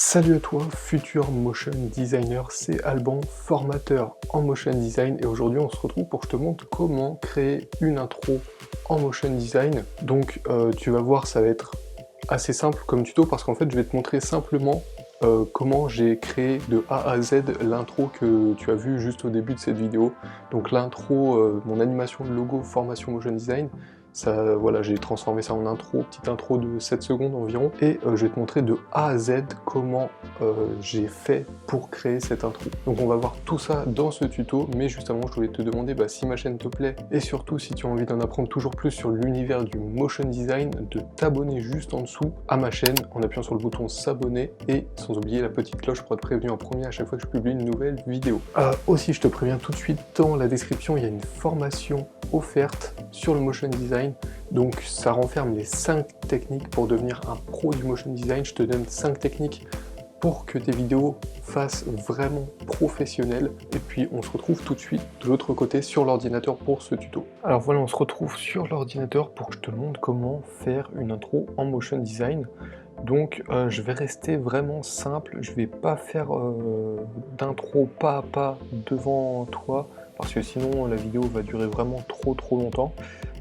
Salut à toi, futur motion designer, c'est Alban, formateur en motion design, et aujourd'hui on se retrouve pour que je te montre comment créer une intro en motion design. Donc tu vas voir, ça va être assez simple comme tuto parce qu'en fait je vais te montrer simplement comment j'ai créé de A à Z l'intro que tu as vu juste au début de cette vidéo. Donc l'intro, mon animation de logo formation motion design, ça, voilà, j'ai transformé ça en intro, petite intro de 7 secondes environ, et je vais te montrer de A à Z comment j'ai fait pour créer cette intro. Donc on va voir tout ça dans ce tuto, mais juste avant je voulais te demander si ma chaîne te plaît, et surtout si tu as envie d'en apprendre toujours plus sur l'univers du motion design, de t'abonner juste en dessous à ma chaîne en appuyant sur le bouton s'abonner, et sans oublier la petite cloche pour être prévenu en premier à chaque fois que je publie une nouvelle vidéo. Aussi je te préviens tout de suite, dans la description il y a une formation offerte sur le motion design, donc ça renferme les 5 techniques pour devenir un pro du motion design. Je te donne 5 techniques pour que tes vidéos fassent vraiment professionnelles, et puis on se retrouve tout de suite de l'autre côté sur l'ordinateur pour ce tuto. Alors voilà, on se retrouve sur l'ordinateur pour que je te montre comment faire une intro en motion design. Donc je vais rester vraiment simple, je vais pas faire d'intro pas à pas devant toi, parce que sinon la vidéo va durer vraiment trop longtemps,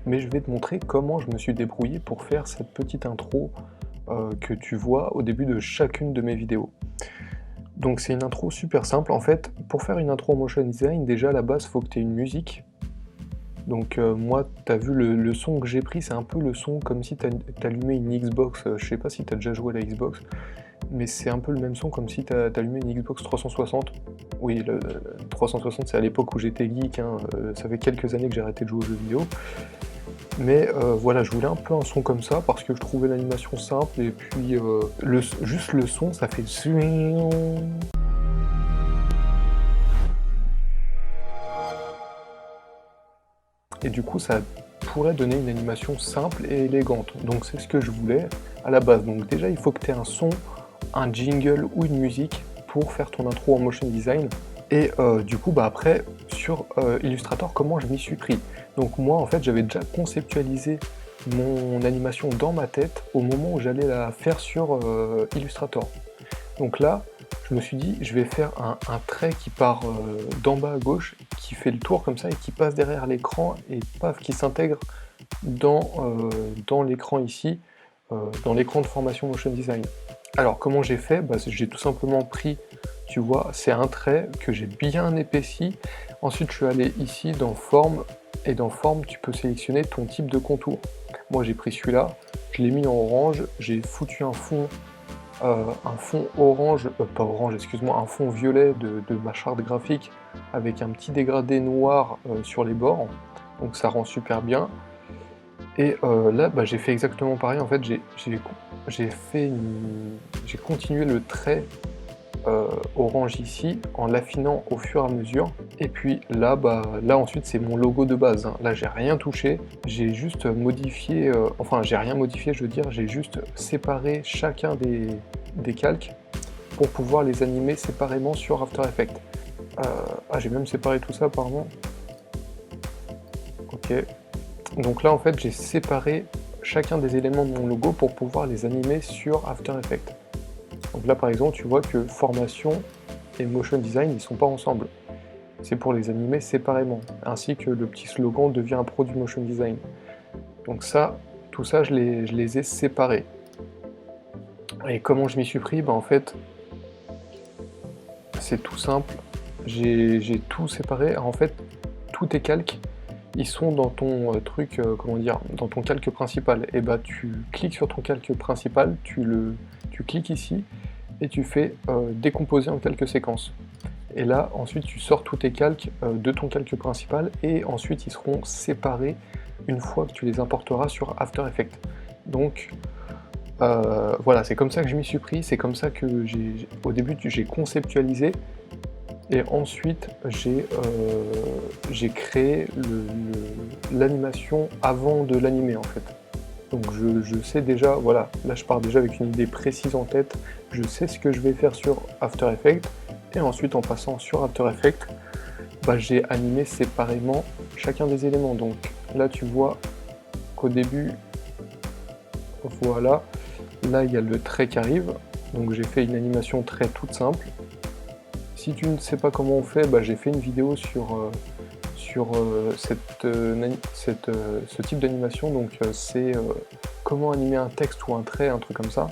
mais je vais te montrer comment je me suis débrouillé pour faire cette petite intro que tu vois au début de chacune de mes vidéos. Donc c'est une intro super simple. En fait, pour faire une intro en motion design, déjà à la base, il faut que tu aies une musique. Donc moi, tu as vu le son que j'ai pris, c'est un peu le son comme si tu allumais une Xbox. Je sais pas si tu as déjà joué à la Xbox, mais c'est un peu le même son comme si tu allumais une Xbox 360. Oui, le 360, c'est à l'époque où j'étais geek, hein. Ça fait quelques années que j'ai arrêté de jouer aux jeux vidéo. Mais voilà, je voulais un peu un son comme ça parce que je trouvais l'animation simple, et puis juste le son, ça fait... Et du coup, ça pourrait donner une animation simple et élégante. Donc c'est ce que je voulais à la base. Donc déjà, il faut que tu aies un son, un jingle ou une musique pour faire ton intro en motion design. Et du coup, après, sur Illustrator, comment je m'y suis pris? Donc moi, en fait, j'avais déjà conceptualisé mon animation dans ma tête au moment où j'allais la faire sur Illustrator. Donc là, je me suis dit, je vais faire un trait qui part d'en bas à gauche, qui fait le tour comme ça, et qui passe derrière l'écran, et paf, qui s'intègre dans l'écran ici, dans l'écran de formation motion design. Alors comment j'ai fait? J'ai tout simplement pris, tu vois, c'est un trait que j'ai bien épaissi. Ensuite je suis allé ici dans forme, et dans forme tu peux sélectionner ton type de contour. Moi j'ai pris celui-là, je l'ai mis en orange, j'ai foutu un fond orange, pas orange, excuse-moi, un fond violet de ma charte graphique avec un petit dégradé noir sur les bords, donc ça rend super bien. Et là, j'ai fait exactement pareil. En fait, j'ai continué le trait orange ici en l'affinant au fur et à mesure. Et puis là, là ensuite c'est mon logo de base, hein. Là j'ai rien touché, j'ai juste modifié, enfin j'ai rien modifié, je veux dire, j'ai juste séparé chacun des calques pour pouvoir les animer séparément sur After Effects. J'ai même séparé tout ça apparemment. Ok. Donc là en fait j'ai séparé chacun des éléments de mon logo pour pouvoir les animer sur After Effects. Donc là par exemple tu vois que formation et motion design ils sont pas ensemble. C'est pour les animer séparément, ainsi que le petit slogan devient un pro du motion design. Donc ça, tout ça je les ai séparés. Et comment je m'y suis pris? En fait c'est tout simple, j'ai tout séparé. En fait tous tes calques ils sont dans ton truc, comment dire, dans ton calque principal. Et tu cliques sur ton calque principal, tu cliques ici, et tu fais décomposer en calque séquence. Et là, ensuite, tu sors tous tes calques de ton calque principal, et ensuite ils seront séparés une fois que tu les importeras sur After Effects. Donc voilà, c'est comme ça que je m'y suis pris, c'est comme ça que au début j'ai conceptualisé. Et ensuite, j'ai créé l'animation avant de l'animer en fait. Donc je sais déjà, voilà, là je pars déjà avec une idée précise en tête, je sais ce que je vais faire sur After Effects, et ensuite en passant sur After Effects, j'ai animé séparément chacun des éléments. Donc là tu vois qu'au début, voilà, là il y a le trait qui arrive, Donc j'ai fait une animation très toute simple. Si tu ne sais pas comment on fait, j'ai fait une vidéo sur ce type d'animation, donc c'est comment animer un texte ou un trait, un truc comme ça.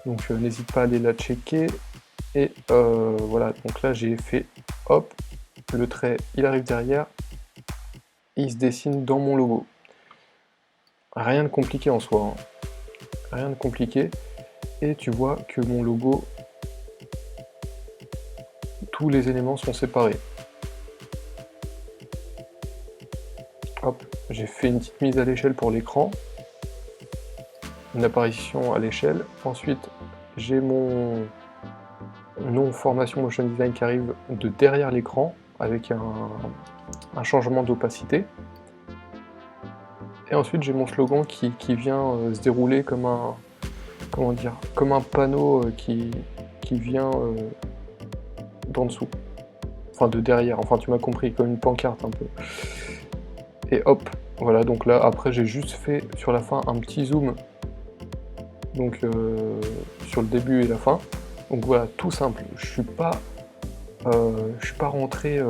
Donc n'hésite pas à aller la checker. Et voilà, donc là j'ai fait, hop, le trait il arrive derrière, il se dessine dans mon logo. Rien de compliqué en soi, hein. Rien de compliqué. Et tu vois que mon logo, tous les éléments sont séparés. Hop, j'ai fait une petite mise à l'échelle pour l'écran, une apparition à l'échelle. Ensuite, j'ai mon nom formation motion design qui arrive de derrière l'écran avec un changement d'opacité. Et ensuite, j'ai mon slogan qui vient se dérouler comme un, comment dire, comme un panneau qui vient d'en dessous. Enfin, de derrière, enfin tu m'as compris, comme une pancarte un peu. Et hop, voilà, donc là, après, j'ai juste fait sur la fin un petit zoom, donc sur le début et la fin. Donc voilà, tout simple. Je suis pas rentré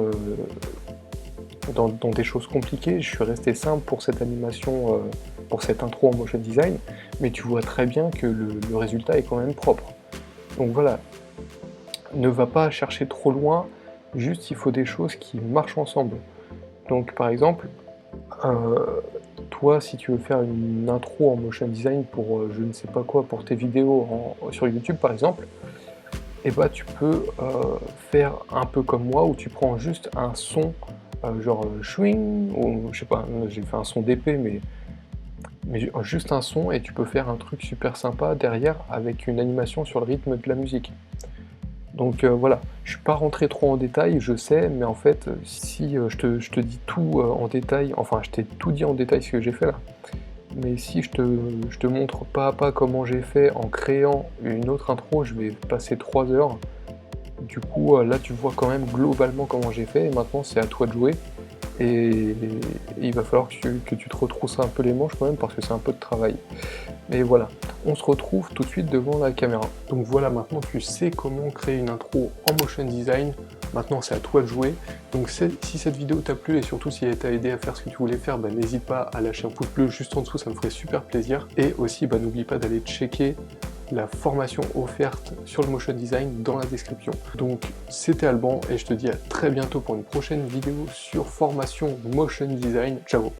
dans des choses compliquées. Je suis resté simple pour cette animation, pour cette intro en motion design, mais tu vois très bien que le résultat est quand même propre. Donc voilà, ne va pas chercher trop loin, juste il faut des choses qui marchent ensemble. Donc par exemple, toi, si tu veux faire une intro en motion design pour je ne sais pas quoi, pour tes vidéos sur YouTube par exemple, et tu peux faire un peu comme moi, où tu prends juste un son genre swing, ou je sais pas, j'ai fait un son d'épée, mais juste un son, et tu peux faire un truc super sympa derrière avec une animation sur le rythme de la musique. Donc voilà, je suis pas rentré trop en détail, je sais, mais en fait, si je te dis tout en détail, enfin je t'ai tout dit en détail ce que j'ai fait là, mais si je te montre pas à pas comment j'ai fait en créant une autre intro, je vais passer 3 heures. Du coup, là tu vois quand même globalement comment j'ai fait, et maintenant c'est à toi de jouer. Et il va falloir que tu te retrousses un peu les manches quand même, parce que c'est un peu de travail. Mais voilà, on se retrouve tout de suite devant la caméra. Donc voilà, maintenant tu sais comment créer une intro en motion design. Maintenant c'est à toi de jouer. Donc si cette vidéo t'a plu, et surtout si elle t'a aidé à faire ce que tu voulais faire, n'hésite pas à lâcher un pouce bleu juste en dessous, ça me ferait super plaisir. Et aussi n'oublie pas d'aller checker la formation offerte sur le motion design dans la description. Donc c'était Alban, et je te dis à très bientôt pour une prochaine vidéo sur formation motion design. Ciao.